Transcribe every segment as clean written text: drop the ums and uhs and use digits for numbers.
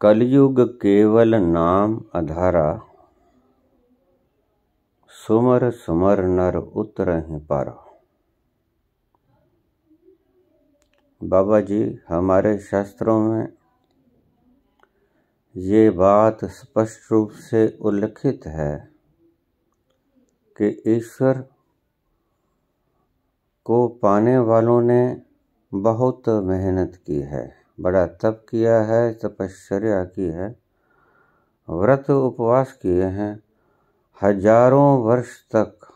कलयुग केवल नाम आधारा, सुमर सुमर नर उतरहि पारा। बाबा जी, हमारे शास्त्रों में ये बात स्पष्ट रूप से उल्लिखित है कि ईश्वर को पाने वालों ने बहुत मेहनत की है, बड़ा तप किया है, तपश्चर्या की है, व्रत उपवास किए हैं, हजारों वर्ष तक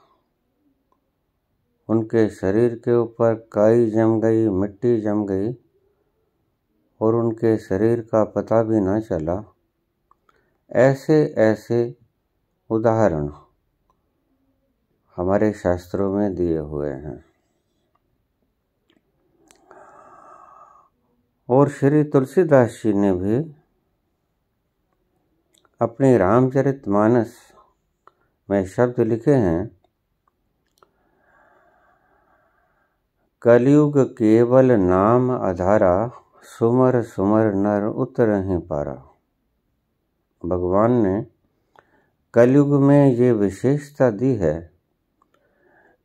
उनके शरीर के ऊपर काई जम गई, मिट्टी जम गई और उनके शरीर का पता भी न चला। ऐसे ऐसे उदाहरण हमारे शास्त्रों में दिए हुए हैं। और श्री तुलसीदास जी ने भी अपने रामचरितमानस में शब्द लिखे हैं, कलयुग केवल नाम आधारा, सुमर सुमर नर उतरहि पारा। भगवान ने कलयुग में ये विशेषता दी है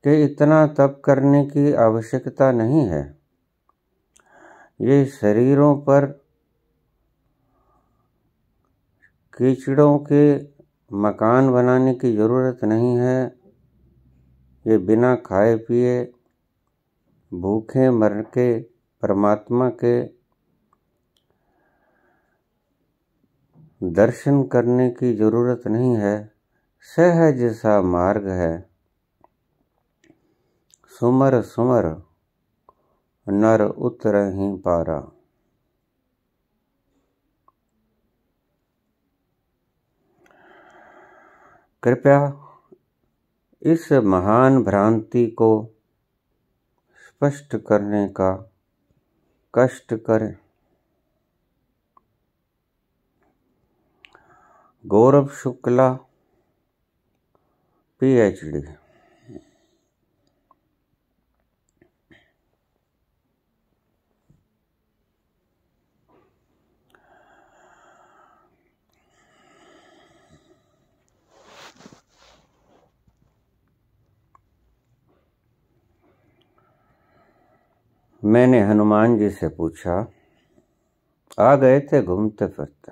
कि इतना तप करने की आवश्यकता नहीं है। ये शरीरों पर कीचड़ों के मकान बनाने की ज़रूरत नहीं है। ये बिना खाए पिए भूखे मर के परमात्मा के दर्शन करने की ज़रूरत नहीं है। सहज सा मार्ग है, सुमर सुमर नर उतरहि पारा। कृपया इस महान भ्रांति को स्पष्ट करने का कष्ट करें। गौरव शुक्ला, PhD। मैंने हनुमान जी से पूछा, आ गए थे घूमते फिरते,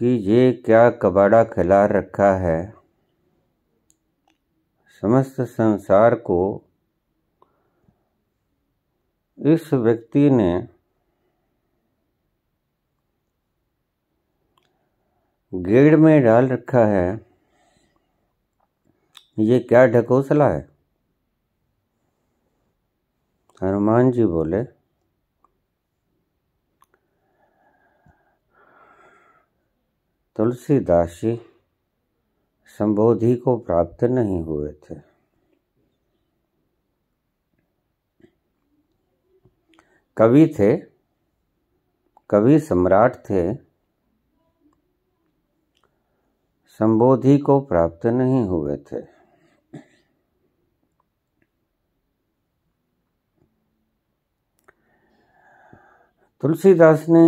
कि ये क्या कबाड़ा खिला रखा है। समस्त संसार को इस व्यक्ति ने गेड़ में डाल रखा है, ये क्या ढकोसला है। हनुमान जी बोले, तुलसीदास जी संबोधि को प्राप्त नहीं हुए थे। कवि थे, कवि सम्राट थे, संबोधि को प्राप्त नहीं हुए थे। तुलसीदास ने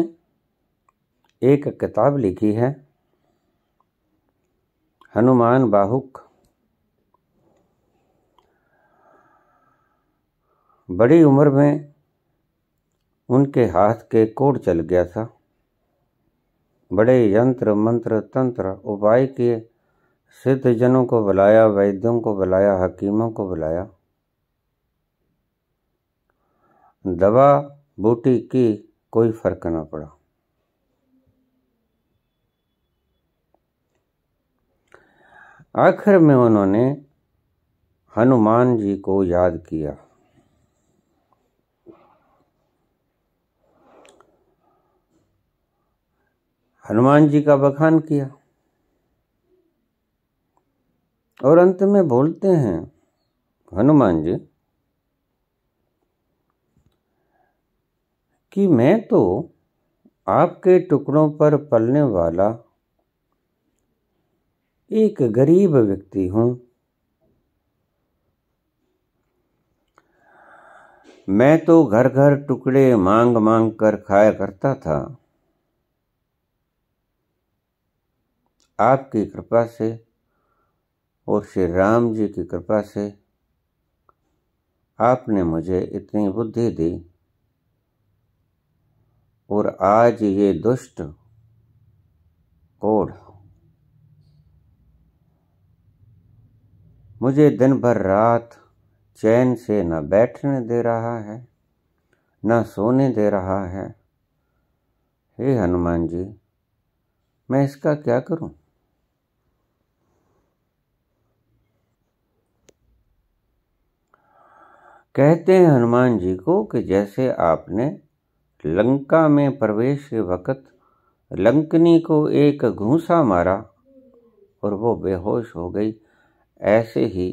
एक किताब लिखी है, हनुमान बाहुक। बड़ी उम्र में उनके हाथ के कोढ़ चल गया था। बड़े यंत्र मंत्र तंत्र उपाय किए, सिद्ध जनों को बुलाया, वैद्यों को बुलाया, हकीमों को बुलाया, दवा बूटी की, कोई फर्क न पड़ा। आखिर में उन्होंने हनुमान जी को याद किया। हनुमान जी का बखान किया और अंत में बोलते हैं, हनुमान जी, कि मैं तो आपके टुकड़ों पर पलने वाला एक गरीब व्यक्ति हूं। मैं तो घर घर टुकड़े मांग मांग कर खाया करता था। आपकी कृपा से और श्री राम जी की कृपा से आपने मुझे इतनी बुद्धि दी और आज ये दुष्ट कोढ़ मुझे दिन भर रात चैन से न बैठने दे रहा है, न सोने दे रहा है। हे हनुमान जी, मैं इसका क्या करूं? कहते हैं हनुमान जी को कि जैसे आपने लंका में प्रवेश के वक़्त लंकनी को एक घूंसा मारा और वो बेहोश हो गई, ऐसे ही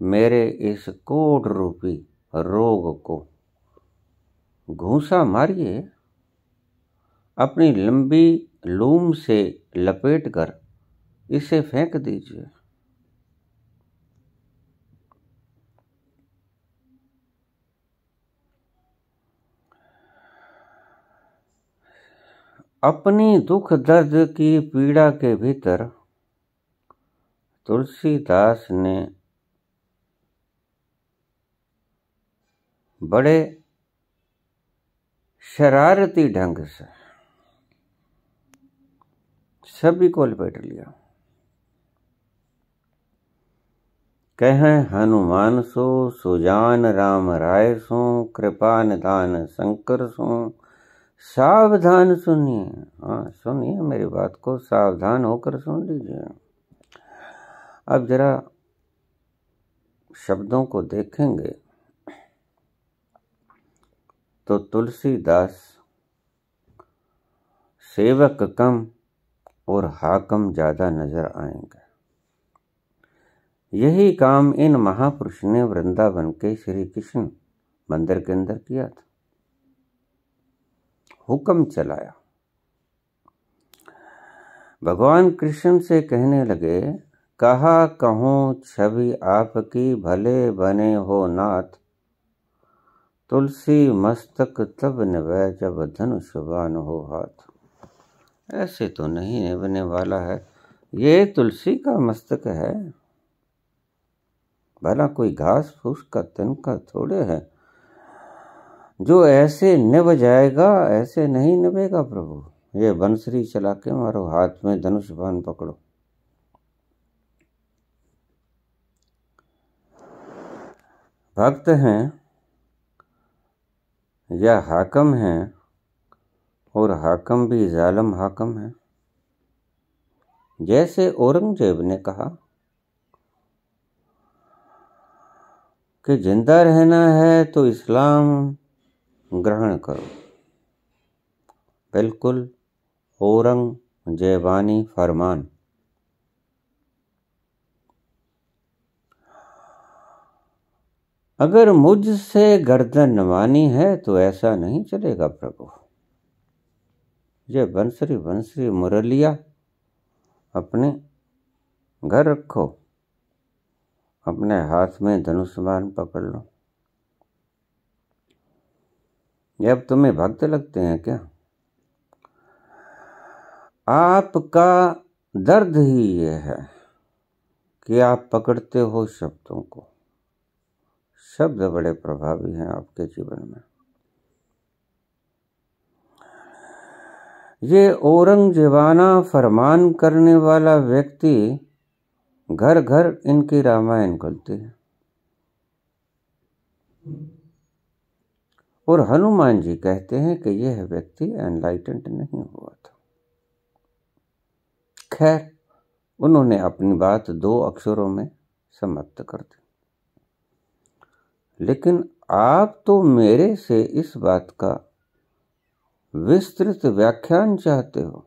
मेरे इस कोढ़ रूपी रोग को घूंसा मारिए, अपनी लंबी लूम से लपेटकर इसे फेंक दीजिए। अपनी दुख दर्द की पीड़ा के भीतर तुलसीदास ने बड़े शरारती ढंग से सभी को लपेट लिया। कहें हनुमान सो सुजान राम राय सो, कृपा निधान शंकर सो, सावधान सुनिए। हाँ, सुनिए मेरी बात को, सावधान होकर सुन लीजिए। अब जरा शब्दों को देखेंगे तो तुलसीदास सेवक कम और हाकम ज्यादा नजर आएंगे। यही काम इन महापुरुष ने वृंदावन के श्री कृष्ण मंदिर के अंदर किया था, हुक्म चलाया। भगवान कृष्ण से कहने लगे, कहा कहूँ छवि आपकी, भले बने हो नाथ, तुलसी मस्तक तब निभै जब धनुष बाण हो हाथ। ऐसे तो नहीं निभने वाला है, ये तुलसी का मस्तक है, भला कोई घास फूस का तिनका थोड़े है जो ऐसे निभ जाएगा। ऐसे नहीं निभेगा प्रभु, ये बंसरी चला के मारो, हाथ में धनुष बाण पकड़ो। भक्त हैं या हाकम हैं, और हाकम भी जालिम हाकम है। जैसे औरंगजेब ने कहा कि जिंदा रहना है तो इस्लाम ग्रहण करो, बिल्कुल औरंगजेबानी फरमान। अगर मुझसे गर्दन नवानी है तो ऐसा नहीं चलेगा प्रभु। ये बंसरी बंसरी मुरलिया अपने घर रखो, अपने हाथ में धनुष बाण पकड़ लो। ये अब तुम्हें भक्त लगते हैं क्या? आपका दर्द ही ये है कि आप पकड़ते हो शब्दों को। शब्द बड़े प्रभावी हैं आपके जीवन में। ये औरंगजेबाना फरमान करने वाला व्यक्ति घर घर इनकी रामायण खुलती है। और हनुमान जी कहते हैं कि यह व्यक्ति एनलाइटेंड नहीं हुआ था। खैर, उन्होंने अपनी बात 2 अक्षरों में समाप्त कर दी। लेकिन आप तो मेरे से इस बात का विस्तृत व्याख्यान चाहते हो,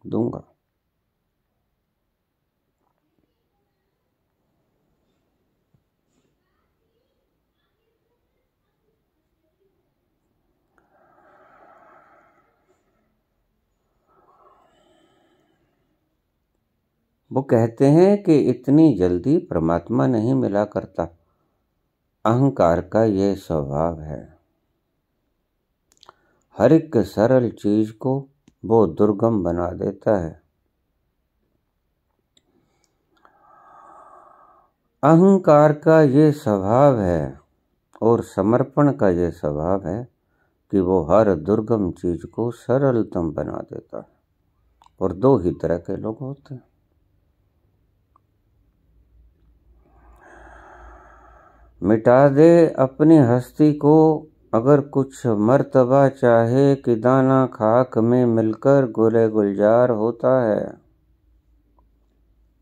दूंगा। वो कहते हैं कि इतनी जल्दी परमात्मा नहीं मिला करता, अहंकार का ये स्वभाव है। हर एक सरल चीज को वो दुर्गम बना देता है। अहंकार का ये स्वभाव है और समर्पण का ये स्वभाव है कि वो हर दुर्गम चीज को सरलतम बना देता है। और दो ही तरह के लोग होते हैं। मिटा दे अपनी हस्ती को अगर कुछ मर्तबा चाहे कि दाना खाक में मिलकर गुले गुलजार होता है।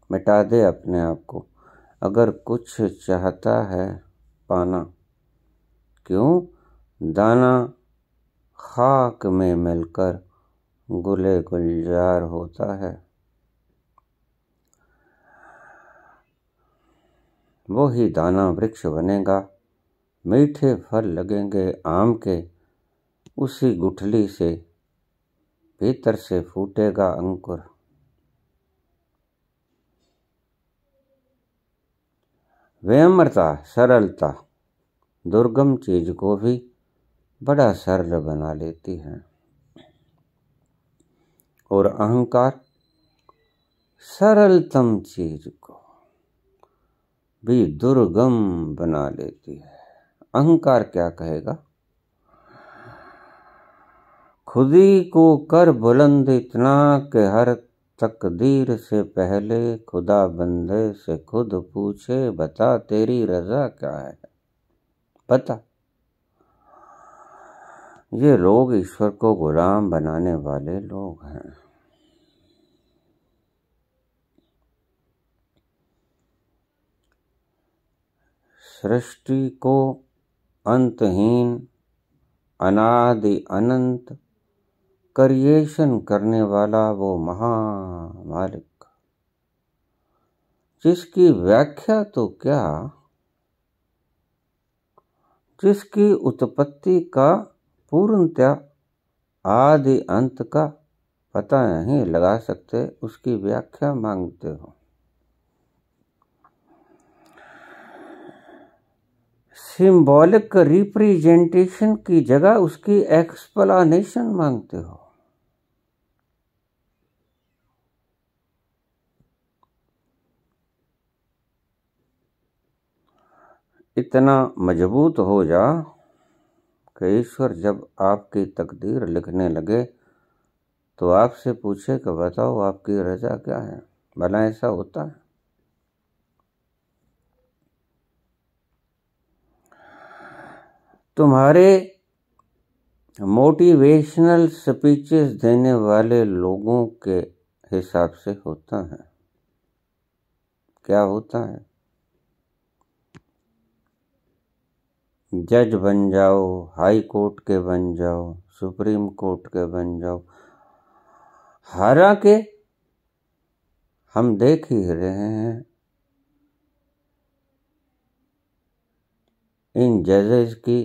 मिटा दे अपने आप को अगर कुछ चाहता है पाना, क्यों दाना खाक में मिलकर गुले गुलजार होता है। वो ही दाना वृक्ष बनेगा, मीठे फल लगेंगे आम के, उसी गुठली से भीतर से फूटेगा अंकुर। विनम्रता, सरलता दुर्गम चीज को भी बड़ा सरल बना लेती है और अहंकार सरलतम चीज को भी दुर्गम बना लेती है। अहंकार क्या कहेगा? खुदी को कर बुलंद इतना कि हर तकदीर से पहले खुदा बंदे से खुद पूछे, बता तेरी रजा क्या है। बता। ये लोग ईश्वर को गुलाम बनाने वाले लोग हैं। सृष्टि को अंतहीन अनादि अनंत क्रिएशन करने वाला वो महामालिक, जिसकी व्याख्या तो क्या, जिसकी उत्पत्ति का पूर्णतया आदि अंत का पता नहीं लगा सकते, उसकी व्याख्या मांगते हो। सिंबॉलिक रिप्रेजेंटेशन की जगह उसकी एक्सप्लेनेशन मांगते हो। इतना मजबूत हो जा कि ईश्वर जब आपकी तकदीर लिखने लगे तो आपसे पूछे कि बताओ आपकी रजा क्या है। भला ऐसा होता है? तुम्हारे मोटिवेशनल स्पीचेस देने वाले लोगों के हिसाब से होता है। क्या होता है? जज बन जाओ, हाई कोर्ट के बन जाओ, सुप्रीम कोर्ट के बन जाओ। हालांकि हम देख ही रहे हैं इन जजेस की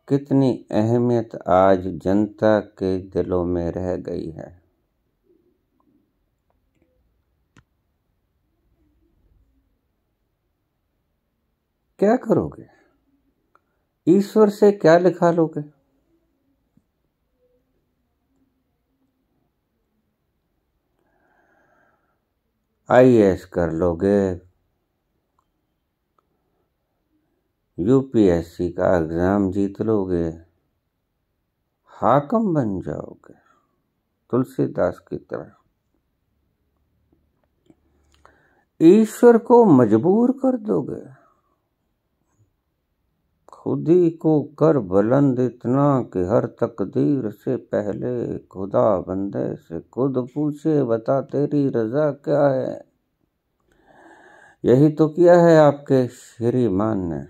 कितनी अहमियत आज जनता के दिलों में रह गई है। क्या करोगे? ईश्वर से क्या लिखा लोगे? आईएएस कर लोगे, यूपीएससी का एग्जाम जीत लोगे, हाकम बन जाओगे तुलसीदास की तरह। ईश्वर को मजबूर कर दोगे। खुदी को कर बुलंद इतना कि हर तकदीर से पहले खुदा बंदे से खुद पूछे, बता तेरी रजा क्या है। यही तो किया है आपके श्रीमान ने।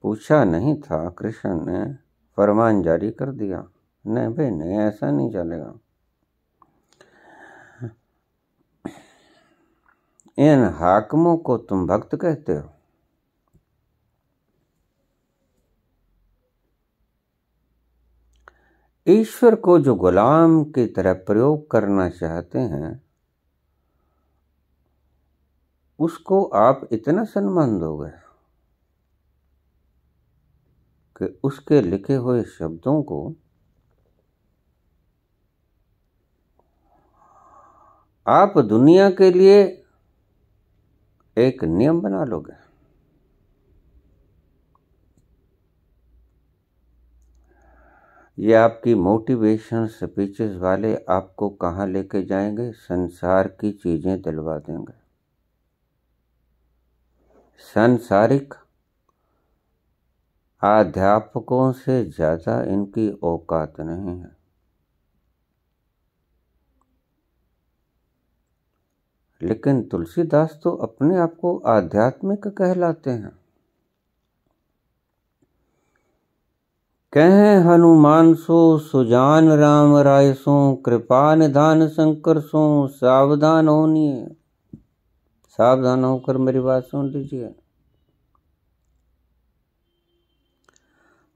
पूछा नहीं था, कृष्ण ने फरमान जारी कर दिया, नहीं भाई नहीं, ऐसा नहीं चलेगा। इन हाकिमों को तुम भक्त कहते हो। ईश्वर को जो गुलाम की तरह प्रयोग करना चाहते हैं, उसको आप इतना सम्मान दोगे कि उसके लिखे हुए शब्दों को आप दुनिया के लिए एक नियम बना लोगे। ये आपकी मोटिवेशन स्पीचेस वाले आपको कहाँ लेके जाएंगे? संसार की चीजें दिलवा देंगे। सांसारिक अध्यापकों से ज्यादा इनकी औकात नहीं है। लेकिन तुलसीदास तो अपने आप को आध्यात्मिक कहलाते हैं। कहें हनुमान सो सुजान राम राय सो, कृपा निधान शंकर सो, सावधान होनिए। सावधान होकर मेरी बात सुन लीजिए।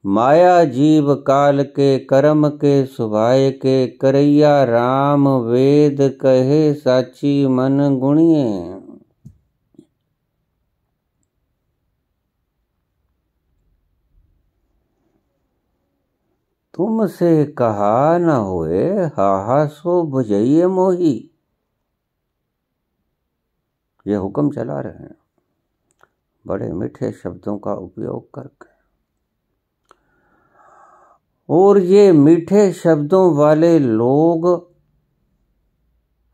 माया जीव काल के, कर्म के सुभाय के, करैया राम वेद कहे, साची मन गुणिए। तुमसे कहा न होए, हाहा सो बुझइए मोही। ये हुक्म चला रहे हैं बड़े मीठे शब्दों का उपयोग करके। और ये मीठे शब्दों वाले लोग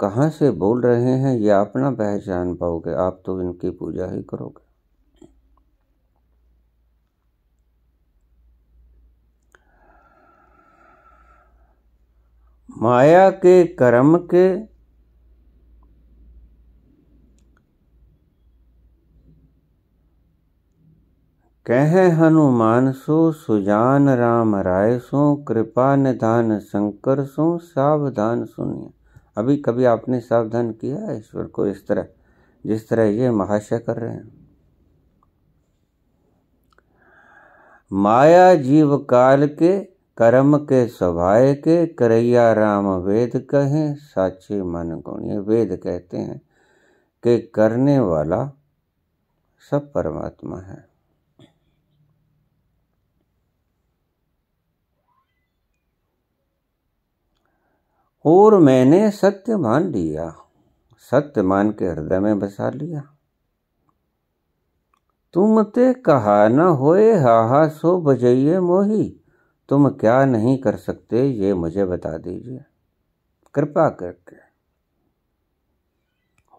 कहाँ से बोल रहे हैं ये आप ना पहचान पाओगे, आप तो इनकी पूजा ही करोगे। माया के, कर्म के, कहे हनुमान सो सुजान राम राय सो, कृपा निधान शंकर सो, सावधान सुनिए। अभी कभी आपने सावधान किया है ईश्वर को इस तरह जिस तरह ये महाशय कर रहे हैं? माया जीव काल के, कर्म के स्वभाव के, करैया राम वेद कहें, साचे मन गुण। ये वेद कहते हैं कि करने वाला सब परमात्मा है। और मैंने सत्य मान लिया, सत्य मान के हृदय में बसा लिया। तुम ते कहा न होए, हाहा सो बजइए मोही। तुम क्या नहीं कर सकते ये मुझे बता दीजिए कृपा करके।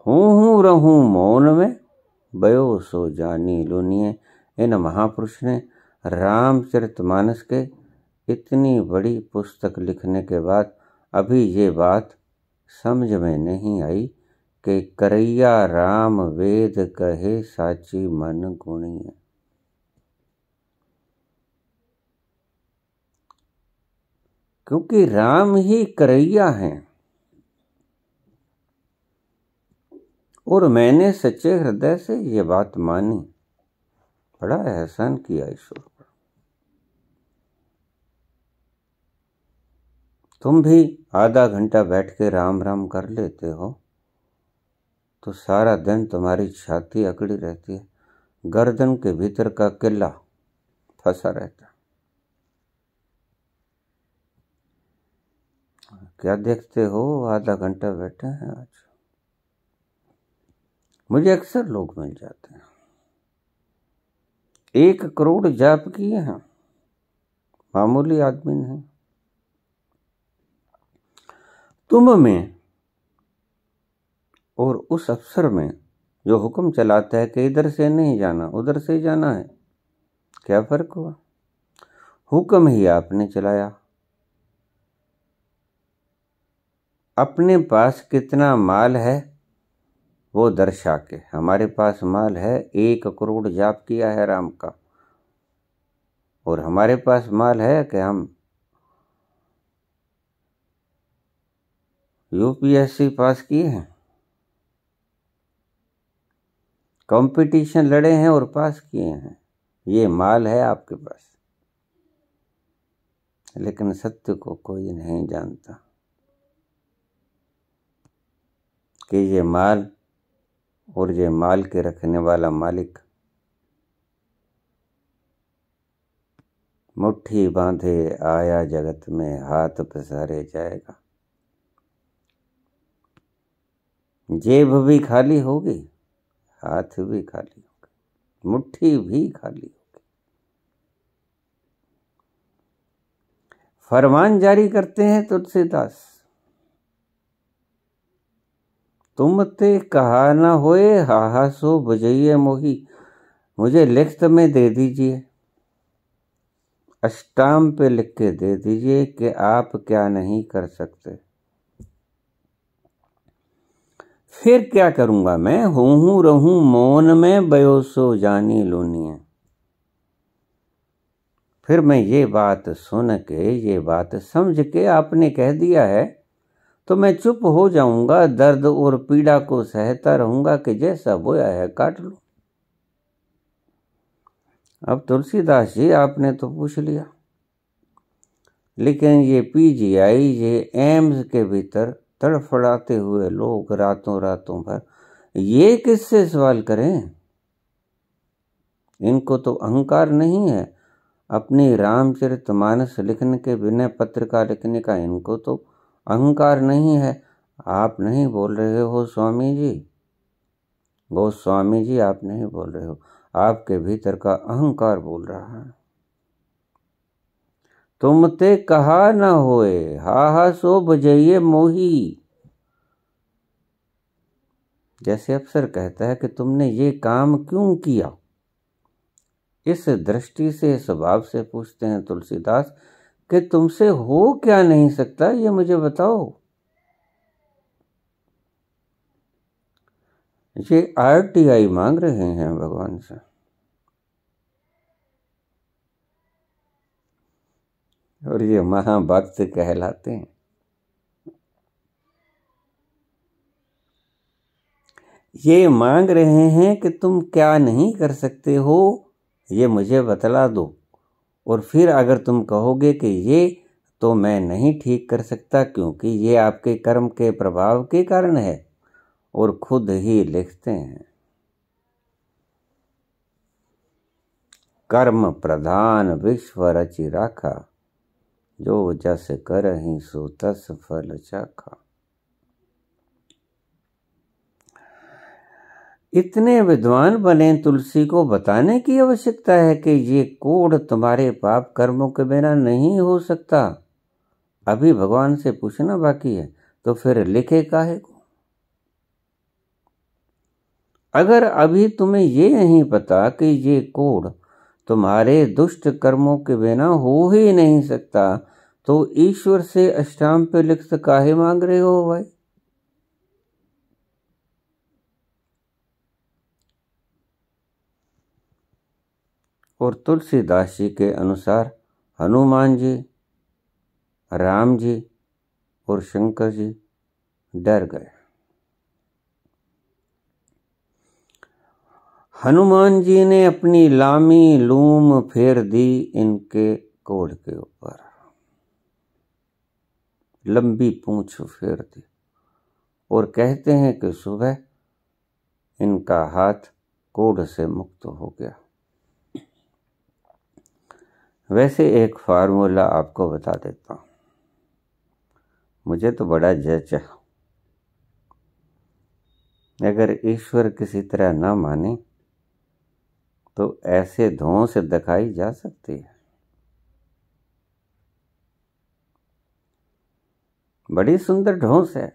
हूँ रहूं मौन में, बयो सो जानी लुनिए। इन महापुरुष ने रामचरितमानस के इतनी बड़ी पुस्तक लिखने के बाद अभी ये बात समझ में नहीं आई कि करैया राम वेद कहे, साची मन गुणिए। क्योंकि राम ही करैया हैं। और मैंने सच्चे हृदय से ये बात मानी। बड़ा एहसान किया ईश्वर पर। तुम भी आधा घंटा बैठ के राम राम कर लेते हो तो सारा दिन तुम्हारी छाती अकड़ी रहती है, गर्दन के भीतर का किला फंसा रहता। क्या देखते हो, आधा घंटा बैठे हैं आज। मुझे अक्सर लोग मिल जाते हैं, 1 करोड़ जाप किए हैं, मामूली आदमी नहीं। तुम में और उस अफसर में जो हुक्म चलाता है कि इधर से नहीं जाना उधर से जाना है, क्या फर्क हुआ? हुक्म ही आपने चलाया। अपने पास कितना माल है वो दर्शा के, हमारे पास माल है 1 करोड़ जाप किया है राम का, और हमारे पास माल है कि हम यूपीएससी पास किए हैं, कंपटीशन लड़े हैं और पास किए हैं। ये माल है आपके पास। लेकिन सत्य को कोई नहीं जानता कि ये माल और ये माल के रखने वाला मालिक मुट्ठी बांधे आया जगत में, हाथ पसारे जाएगा। जेब भी खाली होगी, हाथ भी खाली होगा, मुट्ठी भी खाली होगी। फरमान जारी करते हैं तुलसीदास, तुम ते कहा न होए, हाहा सो बुझइये मोही। मुझे लिखत में दे दीजिए, अष्टाम पे लिख के दे दीजिए कि आप क्या नहीं कर सकते। फिर क्या करूंगा मैं, हूँ रहूं मौन में, बयोसो जानी लूनिए। फिर मैं ये बात सुन के, ये बात समझ के आपने कह दिया है तो मैं चुप हो जाऊंगा, दर्द और पीड़ा को सहता रहूंगा कि जैसा बोया है काट लो। अब तुलसीदास जी आपने तो पूछ लिया, लेकिन ये पीजीआई, ये एम्स के भीतर तड़फड़ाते हुए लोग रातों रातों भर ये किससे सवाल करें? इनको तो अहंकार नहीं है। अपनी रामचरितमानस लिखने के, विनय पत्रिका लिखने का इनको तो अहंकार नहीं है। आप नहीं बोल रहे हो स्वामी जी, गोस्वामी जी आप नहीं बोल रहे हो, आपके भीतर का अहंकार बोल रहा है। तुम ते कहा न होए, हा सो बजइये मोही। जैसे अफसर कहता है कि तुमने ये काम क्यों किया, इस दृष्टि से, स्वभाव से पूछते हैं तुलसीदास कि तुमसे हो क्या नहीं सकता, ये मुझे बताओ। ये RTI मांग रहे हैं भगवान से। और ये महाभक्त कहलाते हैं। ये मांग रहे हैं कि तुम क्या नहीं कर सकते हो, ये मुझे बतला दो। और फिर अगर तुम कहोगे कि ये तो मैं नहीं ठीक कर सकता क्योंकि ये आपके कर्म के प्रभाव के कारण है, और खुद ही लिखते हैं, कर्म प्रधान विश्व रचि राखा, जो जस करहि सो तस फल चाखा। इतने विद्वान बने, तुलसी को बताने की आवश्यकता है कि ये कोड तुम्हारे पाप कर्मों के बिना नहीं हो सकता। अभी भगवान से पूछना बाकी है, तो फिर लिखे काहे को? अगर अभी तुम्हें ये नहीं पता कि ये कोड तुम्हारे दुष्ट कर्मों के बिना हो ही नहीं सकता, तो ईश्वर से अष्टाम पे लिखत काहे मांग रहे हो भाई? और तुलसीदास जी के अनुसार हनुमान जी, राम जी और शंकर जी डर गए। हनुमान जी ने अपनी लामी लूम फेर दी इनके कोढ़ के ऊपर, लंबी पूंछ फेर दी, और कहते हैं कि सुबह इनका हाथ कोढ़ से मुक्त हो गया। वैसे एक फार्मूला आपको बता देता हूं, मुझे तो बड़ा जचा। अगर ईश्वर किसी तरह ना माने तो ऐसे धौंस दिखाई जा सकती है, बड़ी सुंदर ढोंस है,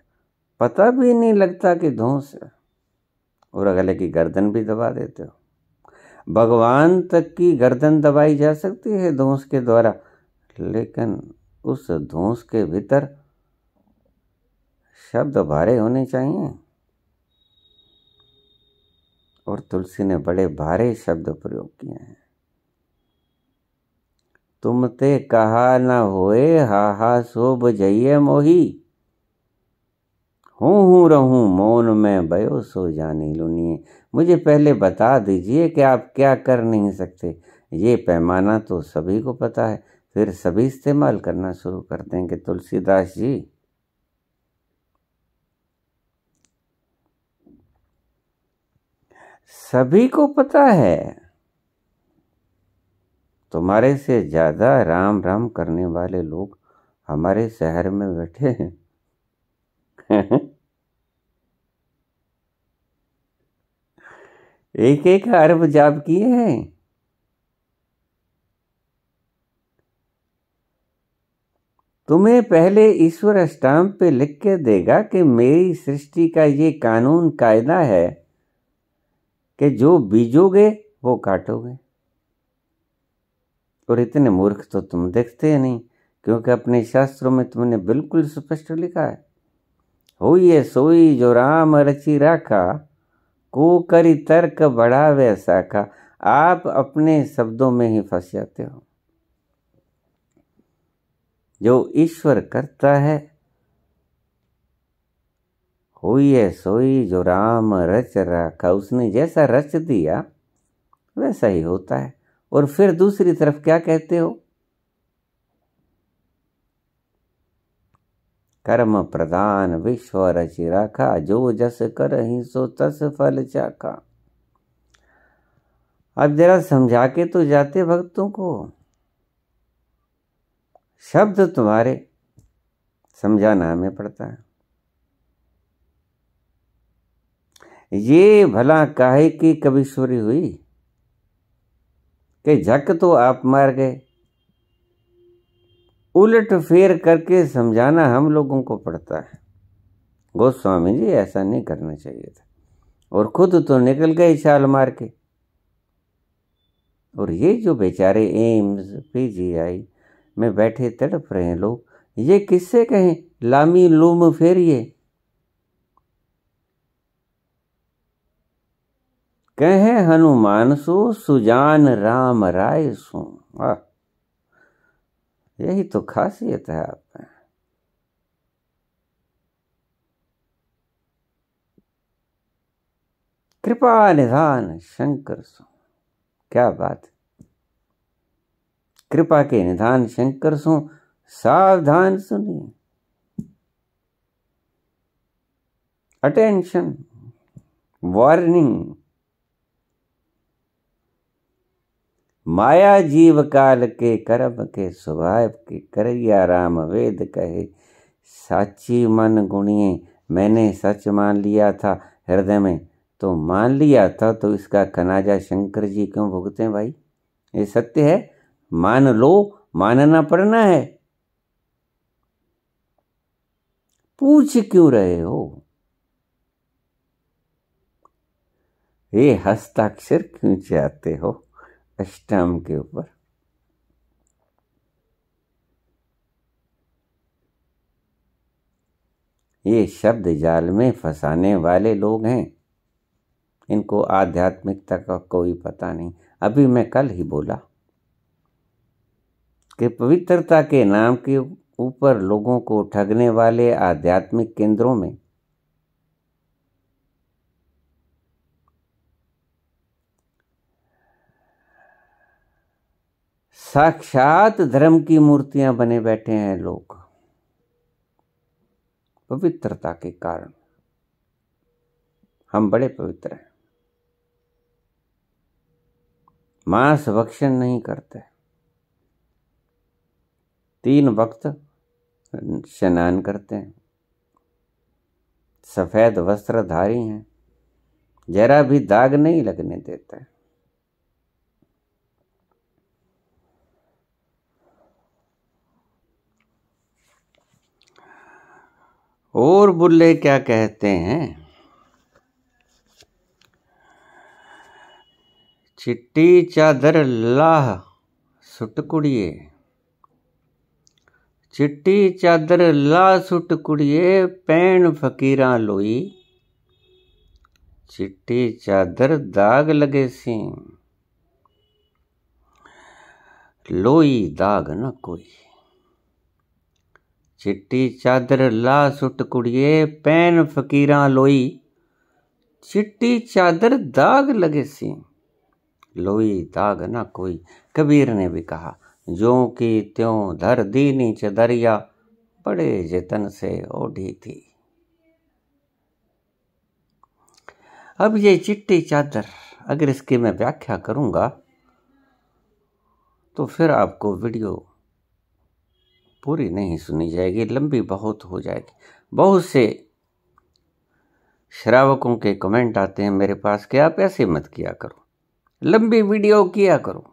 पता भी नहीं लगता कि धौंस है, और अगले की गर्दन भी दबा देते हो। भगवान तक की गर्दन दबाई जा सकती है धौंस के द्वारा, लेकिन उस धौंस के भीतर शब्द भारे होने चाहिए, और तुलसी ने बड़े भारे शब्द प्रयोग किए हैं। तुम ते कहा न होए, हा सो बजइये मोही। हूँ रहूं मौन में, बयो सो जानी लुनिए। मुझे पहले बता दीजिए कि आप क्या कर नहीं सकते। ये पैमाना तो सभी को पता है, फिर सभी इस्तेमाल करना शुरू कर देंगे तुलसीदास जी। सभी को पता है तुम्हारे से ज्यादा राम राम करने वाले लोग हमारे शहर में बैठे हैं। एक एक अरब जाप किए हैं। तुम्हें पहले ईश्वर स्टाम्प पे लिख के देगा कि मेरी सृष्टि का ये कानून कायदा है कि जो बीजोगे वो काटोगे। और इतने मूर्ख तो तुम देखते हैं नहीं, क्योंकि अपने शास्त्रों में तुमने बिल्कुल स्पष्ट लिखा है, होइए सोई जो राम रचि राखा, को करी तर्क बढ़ावे शाखा। आप अपने शब्दों में ही फंस जाते हो। जो ईश्वर करता है, होइए सोई जो राम रच राखा, उसने जैसा रच दिया वैसा ही होता है। और फिर दूसरी तरफ क्या कहते हो, कर्म प्रधान विश्व रचि राखा, जो जस करहि सो तस फल चाखा। अब जरा समझा के तो जाते भक्तों को, शब्द तुम्हारे समझाना हमें पड़ता है। ये भला काहे की कबीश्वरी हुई कि झक तो आप मार गए। उलट फेर करके समझाना हम लोगों को पड़ता है। गोस्वामी जी ऐसा नहीं करना चाहिए था, और खुद तो निकल गए छाल मार के। और ये जो बेचारे एम्स पीजीआई में बैठे तड़प रहे हैं लोग, ये किससे कहें लामी लूम फेरिए, कहे हनुमान सो सुजान राम राय सो। यही तो खासियत है आप में। कृपा निधान शंकर सो, क्या बात। कृपा के निधान शंकर सो, सावधान सुनिए। Attention, warning. माया जीव काल के कर्म के स्वभाव के, करैया राम वेद कहे, साची मन गुणिये। मैंने सच मान लिया था हृदय में, तो मान लिया था, तो इसका खनाजा शंकर जी क्यों भुगते हैं भाई। ये सत्य है, मान लो, मानना पड़ना है। पूछ क्यों रहे हो, ये हस्ताक्षर क्यों चाहते हो स्टैम्प के ऊपर। ये शब्द जाल में फंसाने वाले लोग हैं, इनको आध्यात्मिकता का कोई पता नहीं। अभी मैं कल ही बोला कि पवित्रता के नाम के ऊपर लोगों को ठगने वाले आध्यात्मिक केंद्रों में साक्षात धर्म की मूर्तियां बने बैठे हैं लोग, पवित्रता के कारण। हम बड़े पवित्र हैं, मांस भक्षण नहीं करते, 3 वक्त स्नान करते हैं, सफेद वस्त्रधारी हैं, जरा भी दाग नहीं लगने देते। और बुल्ले क्या कहते हैं, चिट्टी चादर लाह सुटकुड़िए, चिट्टी चादर ला सुटकुड़िए, पैण फकीरा लोई, चिट्टी चादर दाग लगे सी, लोई दाग न कोई। चिट्टी चादर ला सुटकुड़िए, पैन फकीरा लोई, चिट्टी चादर दाग लगे सी, लोई दाग ना कोई। कबीर ने भी कहा, ज्यों की त्यों धर दीनी चदरिया, बड़े जतन से ओढ़ी थी। अब ये चिट्टी चादर, अगर इसकी मैं व्याख्या करूंगा तो फिर आपको वीडियो पूरी नहीं सुनी जाएगी, लंबी बहुत हो जाएगी। बहुत से श्रावकों के कमेंट आते हैं मेरे पास कि आप ऐसे मत किया करो, लंबी वीडियो किया करो।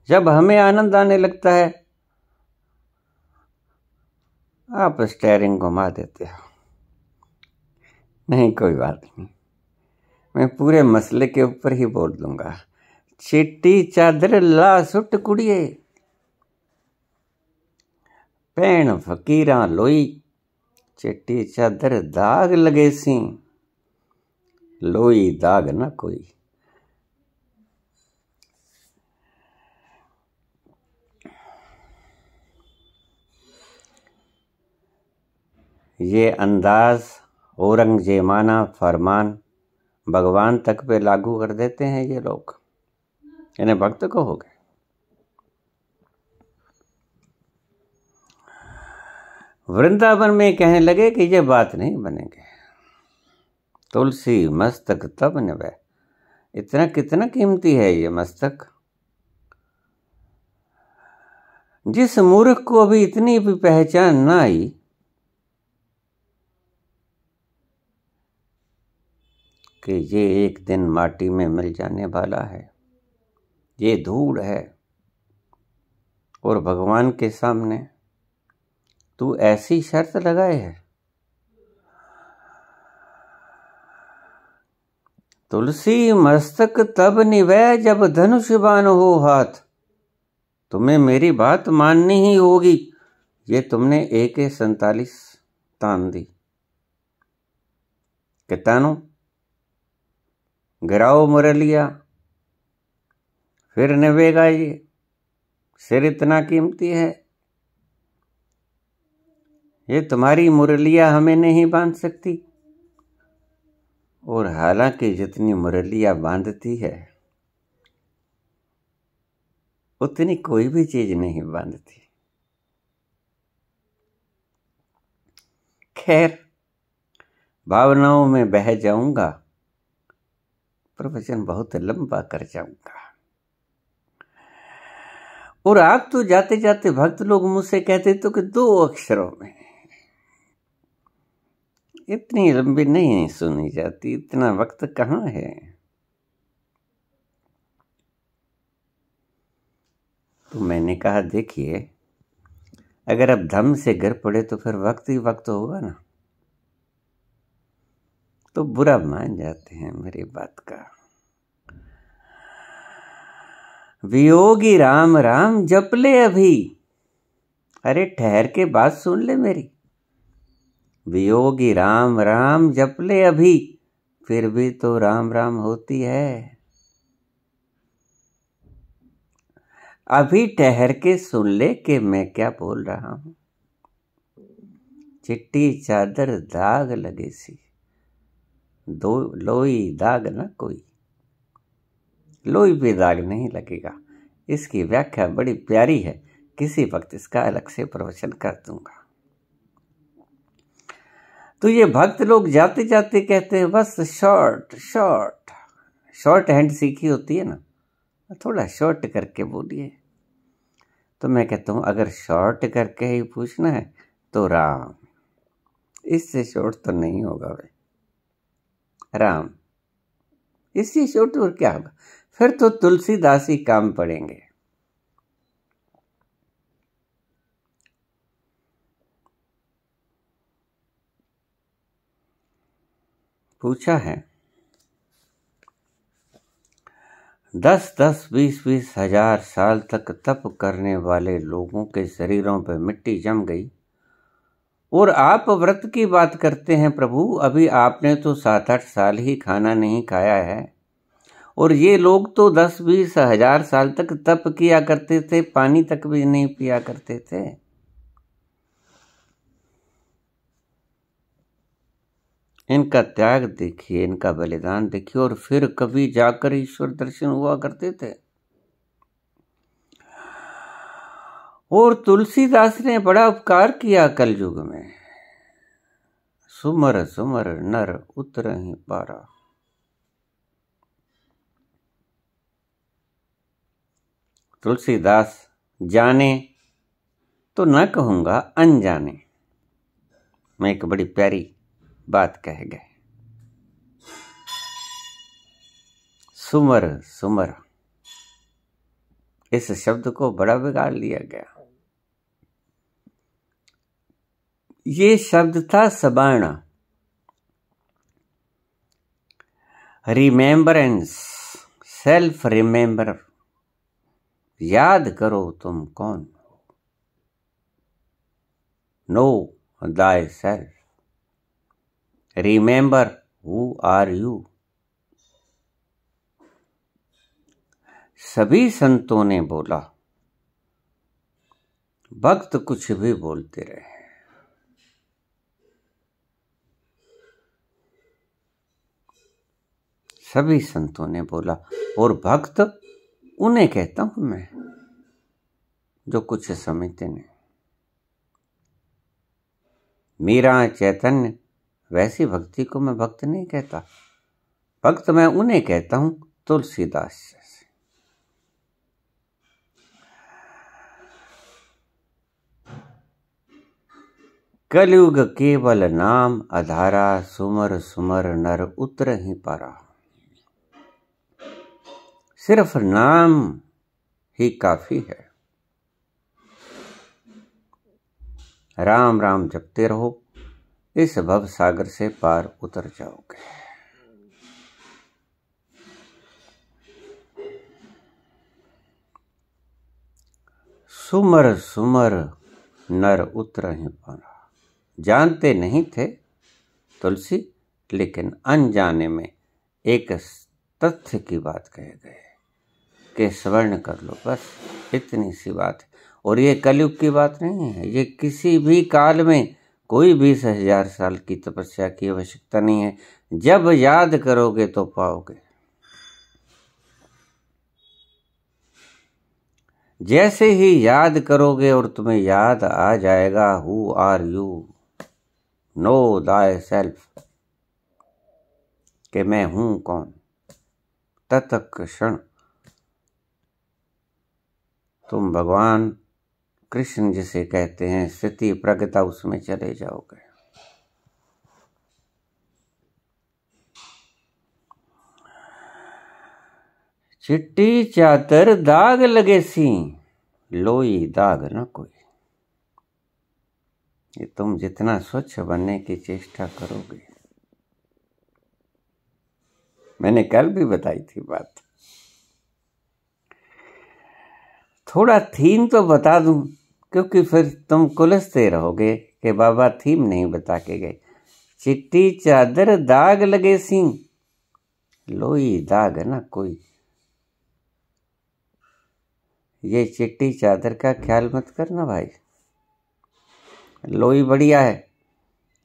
जब हमें आनंद आने लगता है आप स्टीयरिंग घुमा देते हो। नहीं, कोई बात नहीं, मैं पूरे मसले के ऊपर ही बोल दूंगा। चिट्टी चादर ला सुट कुड़िए, भैन फकीरा लोई, चिट्टी चादर दाग लगे सी, लोई दाग ना कोई। ये अंदाज औरंगजेबाना फरमान भगवान तक पे लागू कर देते हैं ये लोग, इन्हें भक्त को हो गए। वृंदावन में कहने लगे कि ये बात नहीं बनेंगे, तुलसी मस्तक तब निभे। इतना कितना कीमती है ये मस्तक। जिस मूर्ख को अभी इतनी भी पहचान ना आई कि ये एक दिन माटी में मिल जाने वाला है, ये धूड़ है, और भगवान के सामने तू ऐसी शर्त लगाए है। तुलसी मस्तक तब निभे जब धनुष बाण हो हाथ। तुम्हें मेरी बात माननी ही होगी। ये तुमने AK-47 तान दी कि तानो गिराओ मुरलिया, फिर निभेगा ये। सिर इतना कीमती है, ये तुम्हारी मुरलिया हमें नहीं बांध सकती। और हालांकि जितनी मुरलिया बांधती है उतनी कोई भी चीज नहीं बांधती। खैर, भावनाओं में बह जाऊंगा, प्रवचन बहुत लंबा कर जाऊंगा। और आप तो जाते जाते भक्त लोग मुझसे कहते तो कि 2 अक्षरों में, इतनी लंबी नहीं सुनी जाती, इतना वक्त कहाँ है। तो मैंने कहा देखिए, अगर अब धम से गिर पड़े तो फिर वक्त ही वक्त होगा ना, तो बुरा मान जाते हैं मेरी बात का। वियोगी राम राम जप ले अभी। अरे ठहर के बात सुन ले मेरी। वियोगी राम राम जप ले अभी, फिर भी तो राम राम होती है। अभी ठहर के सुन ले कि मैं क्या बोल रहा हूं। चिट्टी चादर दाग लगे सी, दो लोई दाग ना कोई। लोई पे दाग नहीं लगेगा। इसकी व्याख्या बड़ी प्यारी है, किसी वक्त इसका अलग से प्रवचन कर दूंगा। तो ये भक्त लोग जाते जाते कहते हैं बस शॉर्ट हैंड सीखी होती है ना, थोड़ा शॉर्ट करके बोलिए। तो मैं कहता हूं अगर शॉर्ट करके ही पूछना है तो राम, इससे शॉर्ट तो नहीं होगा भाई। राम इससे शॉर्ट और क्या होगा? फिर तो तुलसीदास ही काम पड़ेंगे। पूछा है 10-10, 20-20 हजार साल तक तप करने वाले लोगों के शरीरों पर मिट्टी जम गई, और आप व्रत की बात करते हैं प्रभु। अभी आपने तो 7-8 साल ही खाना नहीं खाया है, और ये लोग तो 10-20 हजार साल तक तप किया करते थे, पानी तक भी नहीं पिया करते थे। इनका त्याग देखिए, इनका बलिदान देखिए, और फिर कभी जाकर ईश्वर दर्शन हुआ करते थे। और तुलसीदास ने बड़ा उपकार किया कलयुग में। सुमर सुमर नर उतर ही पारा। तुलसीदास जाने तो न कहूँगा अनजाने में एक बड़ी प्यारी बात कह गए। सुमर सुमर इस शब्द को बड़ा बिगाड़ लिया गया। ये शब्द था सबाणा, रिमेम्बरेंस, सेल्फ रिमेम्बर, याद करो तुम कौन हो, know thyself, remember who are you. सभी संतों ने बोला, भक्त कुछ भी बोलते रहे। सभी संतों ने बोला, और भक्त उन्हें कहता हूं मैं जो कुछ समझते नहीं। मीरा, चैतन्य, वैसी भक्ति को मैं भक्त नहीं कहता। भक्त मैं उन्हें कहता हूं तुलसीदास से। कलयुग केवल नाम आधारा, सुमर सुमर नर उतर ही पारा। सिर्फ नाम ही काफी है। राम राम जपते रहो, इस भव सागर से पार उतर जाओगे। सुमर सुमर नर उतर ही पारा। जानते नहीं थे तुलसी, लेकिन अनजाने में एक तथ्य की बात कह गए कि स्वर्ण कर लो, बस इतनी सी बात है। और ये कलयुग की बात नहीं है, ये किसी भी काल में कोई 20,000 साल की तपस्या की आवश्यकता नहीं है। जब याद करोगे तो पाओगे। जैसे ही याद करोगे और तुम्हें याद आ जाएगा who are you, know thyself, कि मैं हूं कौन, तत्क्षण तुम भगवान कृष्ण जिसे कहते हैं स्थिति प्रज्ञता, उसमें चले जाओगे। चिट्टी चादर दाग लगे सी, लोई दाग न कोई। ये तुम जितना स्वच्छ बनने की चेष्टा करोगे, मैंने कल भी बताई थी बात, थोड़ा थीम तो बता दूं, क्योंकि फिर तुम कुलसते रहोगे कि बाबा थीम नहीं बता के गए। चिट्टी चादर दाग लगे सी, लोई दाग ना कोई। ये चिट्टी चादर का ख्याल मत करना भाई, लोई बढ़िया है,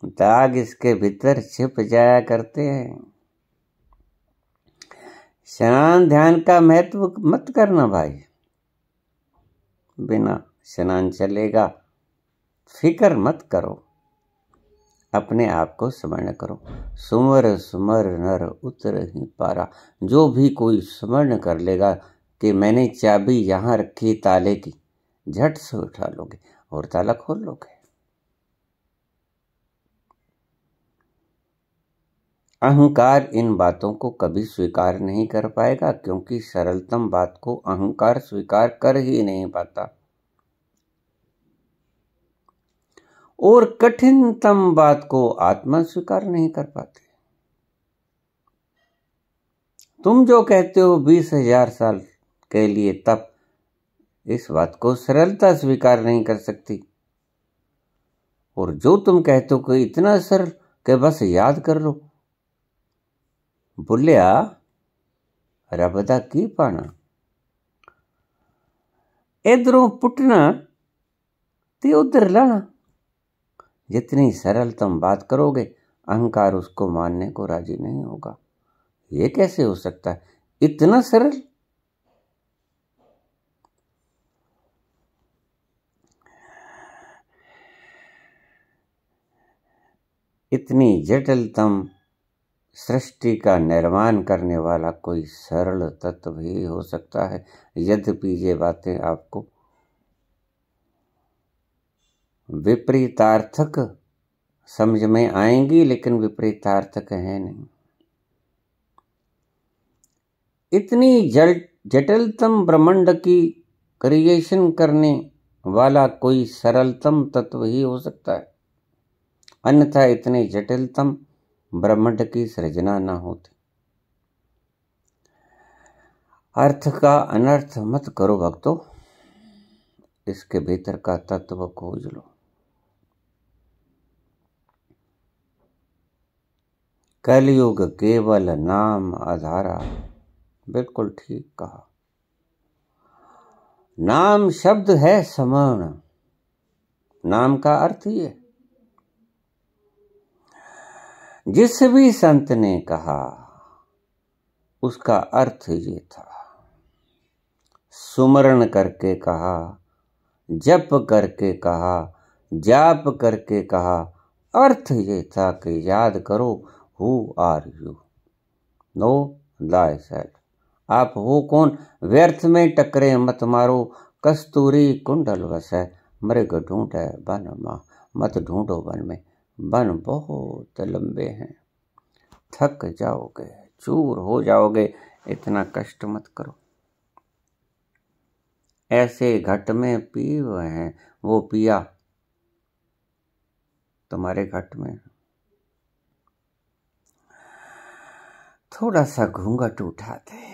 दाग इसके भीतर छिप जाया करते हैं। स्नान ध्यान का महत्व मत करना भाई, बिना स्नान चलेगा। फिक्र मत करो, अपने आप को स्मरण करो। सुमर सुमर नर उतर ही पारा। जो भी कोई स्मरण कर लेगा कि मैंने चाबी यहां रखी ताले की, झट से उठा लोगे और ताला खोल लोगे। अहंकार इन बातों को कभी स्वीकार नहीं कर पाएगा, क्योंकि सरलतम बात को अहंकार स्वीकार कर ही नहीं पाता, और कठिनतम बात को आत्मा स्वीकार नहीं कर पाते। तुम जो कहते हो 20,000 साल के लिए तप, इस बात को सरलता स्वीकार नहीं कर सकती। और जो तुम कहते हो कि इतना सरल कि बस याद कर लो, बुलिया रब दा की पाना, इधरों पुटना ते उधर लाना। जितनी सरलतम बात करोगे, अहंकार उसको मानने को राजी नहीं होगा। ये कैसे हो सकता है, इतना सरल? इतनी जटिलतम सृष्टि का निर्माण करने वाला कोई सरल तत्व ही हो सकता है। यद्यपि ये बातें आपको विपरीतार्थक समझ में आएंगी, लेकिन विपरीतार्थक है नहीं। इतनी जटिलतम ब्रह्मांड की क्रिएशन करने वाला कोई सरलतम तत्व ही हो सकता है, अन्यथा इतने जटिलतम ब्रह्मांड की सृजना न होती। अर्थ का अनर्थ मत करो भक्तों, इसके भीतर का तत्व खोज लो। कलयुग केवल नाम आधारा, बिल्कुल ठीक कहा। नाम शब्द है समर्ण, नाम का अर्थ ही है। जिस भी संत ने कहा उसका अर्थ ये था। सुमरण करके कहा, जप करके कहा, जाप करके कहा, अर्थ ये था कि याद करो who are you, know thyself. आप हो कौन, व्यर्थ में टकरे मत मारो, कस्तूरी कुंडल वसै, मृग ढूंढे बन मां, मत ढूंढो वन में, वन बहुत लंबे हैं, थक जाओगे, चूर हो जाओगे, इतना कष्ट मत करो। ऐसे घट में पी हुए हैं, वो पिया तुम्हारे घट में। थोड़ा सा घूंघट उठा दे,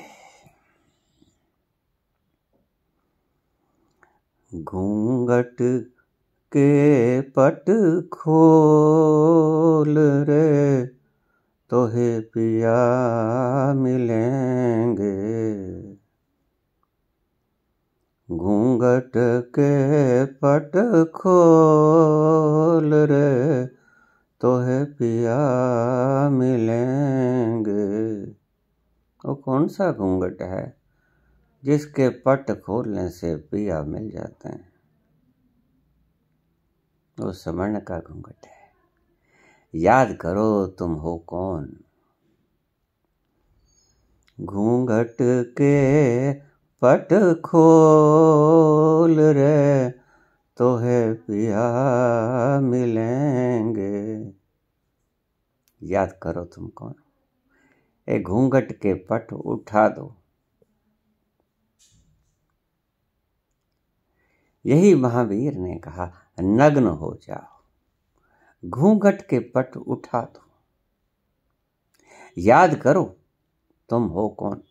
घूंघट के पट खोल रे, तोहे पिया मिलेंगे। घूंघट के पट खोल रे, तोहे पिया मिलेंगे। वो कौन सा घूंघट है जिसके पट खोलने से पिया मिल जाते हैं? वो समर्ण का घूंघट है। याद करो तुम हो कौन। घूंघट के पट खोल रे, तोहे पिया मिलेंगे। याद करो तुम कौन। ए घूंघट के पट उठा दो। यही महावीर ने कहा, नग्न हो जाओ, घूंघट के पट उठा दो। याद करो तुम हो कौन।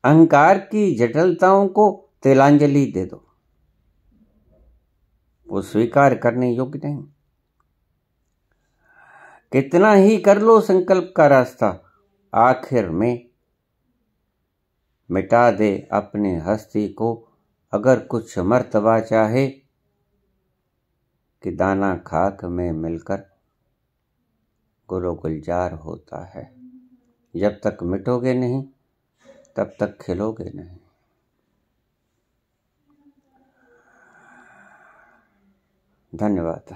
अहंकार की जटिलताओं को तिलांजलि दे दो, वो स्वीकार करने योग्य नहीं। कितना ही कर लो संकल्प का रास्ता, आखिर में मिटा दे अपनी हस्ती को। अगर कुछ मर्तबा चाहे कि दाना खाक में मिलकर गुलो गुलजार होता है, जब तक मिटोगे नहीं तब तक खिलोगे नहीं। धन्यवाद।